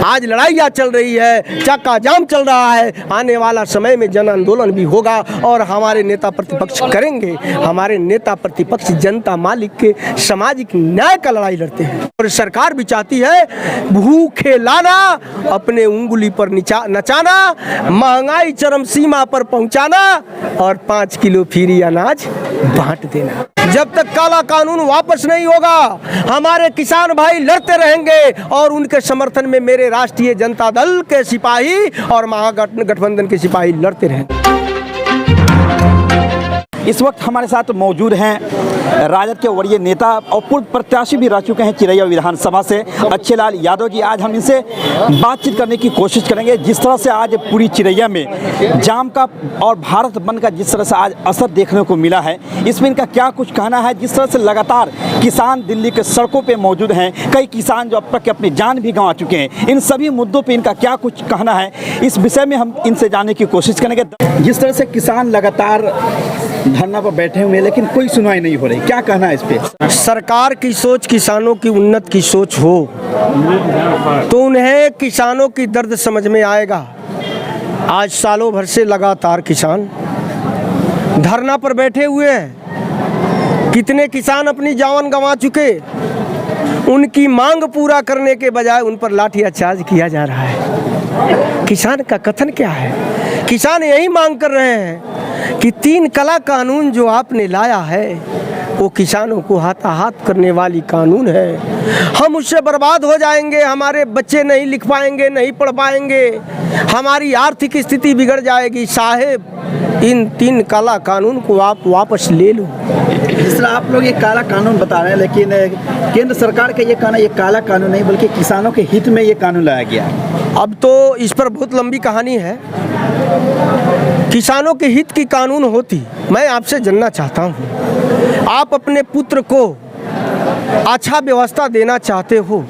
आज लड़ाइयाँ चल रही है, चक्का जाम चल रहा है। आने वाला समय में जन आंदोलन भी होगा और हमारे नेता प्रतिपक्ष करेंगे। हमारे नेता प्रतिपक्ष जनता मालिक के सामाजिक न्याय का लड़ाई लड़ते हैं और सरकार भी चाहती है भूखे लाना, अपने उंगली पर नचाना, महंगाई चरम सीमा पर पहुंचाना और 5 किलो फ्री अनाज बांट देना। जब तक काला कानून वापस नहीं होगा हमारे किसान भाई लड़ते रहेंगे और उनके समर्थन में मेरे राष्ट्रीय जनता दल के सिपाही और महागठबंधन के सिपाही लड़ते रहेंगे। इस वक्त हमारे साथ मौजूद हैं राजद के वरीय नेता और पूर्व प्रत्याशी भी रह चुके हैं चिरैया विधानसभा से, अच्छेलाल यादव जी। आज हम इनसे बातचीत करने की कोशिश करेंगे। जिस तरह से आज पूरी चिरैया में जाम का और भारत बंद का जिस तरह से आज असर देखने को मिला है, इसमें इनका क्या कुछ कहना है। जिस तरह से लगातार किसान दिल्ली के सड़कों पर मौजूद हैं, कई किसान जो अब तक अपनी जान भी गंवा चुके हैं, इन सभी मुद्दों पर इनका क्या कुछ कहना है, इस विषय में हम इनसे जानने की कोशिश करेंगे। जिस तरह से किसान लगातार धरना पर बैठे हुए हैं लेकिन कोई सुनवाई नहीं हो रही, क्या कहना है इस पे? सरकार की सोच किसानों की उन्नत की सोच हो तो उन्हें किसानों की दर्द समझ में आएगा। आज सालों भर से लगातार किसान धरना पर बैठे हुए हैं। कितने किसान अपनी जान गंवा चुके, उनकी मांग पूरा करने के बजाय उन पर लाठीचार्ज किया जा रहा है। किसान का कथन क्या है? किसान यही मांग कर रहे हैं कि 3 कला कानून जो आपने लाया है वो किसानों को हाथाहाथ करने वाली कानून है। हम उससे बर्बाद हो जाएंगे, हमारे बच्चे नहीं लिख पाएंगे, नहीं पढ़ पाएंगे, हमारी आर्थिक स्थिति बिगड़ जाएगी। साहेब, इन 3 काला कानून को आप वापस ले लो। जिस तरह आप लोग ये काला कानून बता रहे हैं, लेकिन केंद्र सरकार का ये कहना ये काला कानून नहीं बल्कि किसानों के हित में ये कानून लाया गया। अब तो इस पर बहुत लंबी कहानी है। किसानों के हित की कानून होती, मैं आपसे जानना चाहता हूँ, आप अपने पुत्र को अच्छा व्यवस्था देना चाहते हो,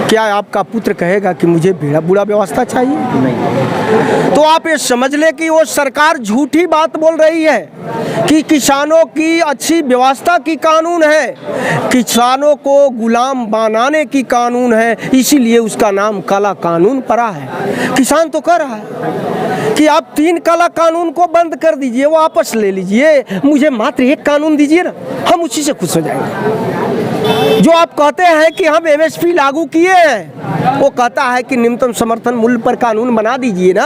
क्या आपका पुत्र कहेगा कि मुझे बुरा व्यवस्था चाहिए? नहीं। तो आप ये समझ ले कि वो सरकार झूठी बात बोल रही है कि किसानों की अच्छी व्यवस्था की कानून है, किसानों को गुलाम बनाने की कानून है, इसीलिए उसका नाम काला कानून पड़ा है। किसान तो कह रहा है कि आप 3 काला कानून को बंद कर दीजिए, वापस ले लीजिए, मुझे मात्र 1 कानून दीजिए ना, हम उसी से खुश हो जाएंगे। जो आप कहते हैं कि हम MSP लागू किए हैं, वो कहता है कि न्यूनतम समर्थन मूल्य पर कानून बना दीजिए ना।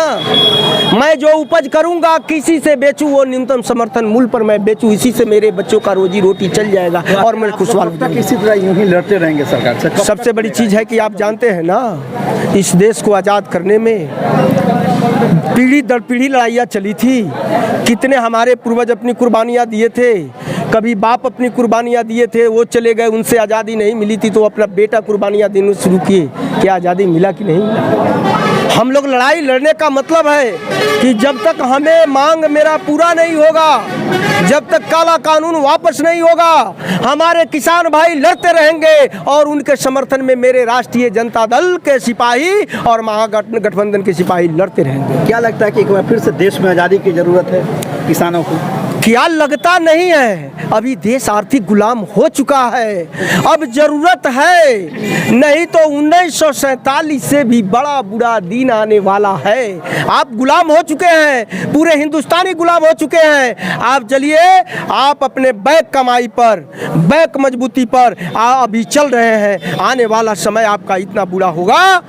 मैं जो उपज करूंगा किसी से बेचूं, वो न्यूनतम समर्थन मूल्य पर मैं बेचूं, इसी से मेरे बच्चों का रोजी रोटी चल जाएगा और मैं खुशहाल हूं। इसी तरह यूं ही लड़ते रहेंगे सरकार से। सबसे बड़ी चीज़ है कि आप जानते हैं ना, इस देश को आज़ाद करने में पीढ़ी दर पीढ़ी लड़ाइयाँ चली थी। कितने हमारे पूर्वज अपनी कुर्बानियाँ दिए थे। कभी बाप अपनी कुर्बानियाँ दिए थे, वो चले गए, उनसे आज़ादी नहीं मिली थी, तो अपना बेटा कुर्बानियाँ देना शुरू किए। क्या आज़ादी मिला कि नहीं मिला? हम लोग लड़ाई लड़ने का मतलब है कि जब तक हमें मांग मेरा पूरा नहीं होगा, जब तक काला कानून वापस नहीं होगा, हमारे किसान भाई लड़ते रहेंगे और उनके समर्थन में मेरे राष्ट्रीय जनता दल के सिपाही और महागठबंधन के सिपाही लड़ते रहेंगे। क्या लगता है कि एक बार फिर से देश में आज़ादी की ज़रूरत है किसानों को? क्या लगता नहीं है, अभी देश आर्थिक गुलाम हो चुका है। अब जरूरत है, नहीं तो 1947 से भी बड़ा बुरा दिन आने वाला है। आप गुलाम हो चुके हैं, पूरे हिंदुस्तानी गुलाम हो चुके हैं। आप चलिए, आप अपने बैक कमाई पर, बैक मजबूती पर अभी चल रहे हैं। आने वाला समय आपका इतना बुरा होगा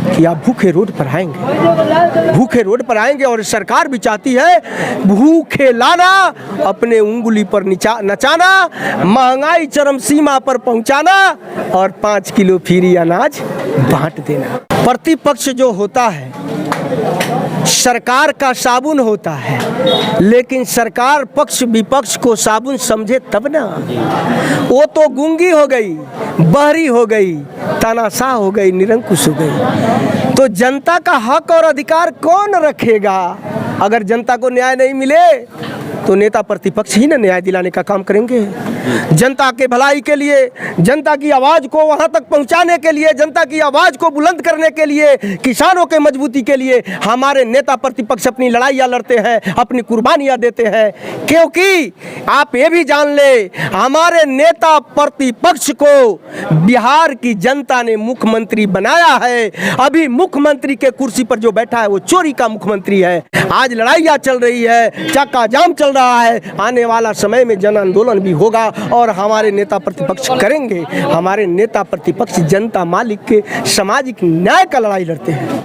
कि आप भूखे रोड पर आएंगे, भूखे रोड पर आएंगे। और सरकार भी चाहती है भूखे लाना, अपने उंगली पर नचाना, महंगाई चरम सीमा पर पहुंचाना और 5 किलो फ्री अनाज बांट देना। प्रतिपक्ष जो होता है सरकार का साबुन होता है, लेकिन सरकार पक्ष विपक्ष को साबुन समझे तब ना। वो तो गूंगी हो गई, बहरी हो गई, तानाशाह हो गई, निरंकुश हो गई। तो जनता का हक और अधिकार कौन रखेगा? अगर जनता को न्याय नहीं मिले तो नेता प्रतिपक्ष ही ना न्याय दिलाने का काम करेंगे। जनता के भलाई के लिए, जनता की आवाज़ को वहाँ तक पहुँचाने के लिए, जनता की आवाज़ को बुलंद करने के लिए, किसानों के मजबूती के लिए हमारे नेता प्रतिपक्ष अपनी लड़ाइयाँ लड़ते हैं, अपनी कुर्बानियाँ देते हैं। क्योंकि आप ये भी जान ले, हमारे नेता प्रतिपक्ष को बिहार की जनता ने मुख्यमंत्री बनाया है। अभी मुख्यमंत्री के कुर्सी पर जो बैठा है वो चोरी का मुख्यमंत्री है। आज लड़ाइयाँ चल रही है, चक्का जाम चल रहा है। आने वाला समय में जन आंदोलन भी होगा और हमारे नेता प्रतिपक्ष करेंगे। हमारे नेता प्रतिपक्ष जनता मालिक के सामाजिक न्याय का लड़ाई लड़ते हैं।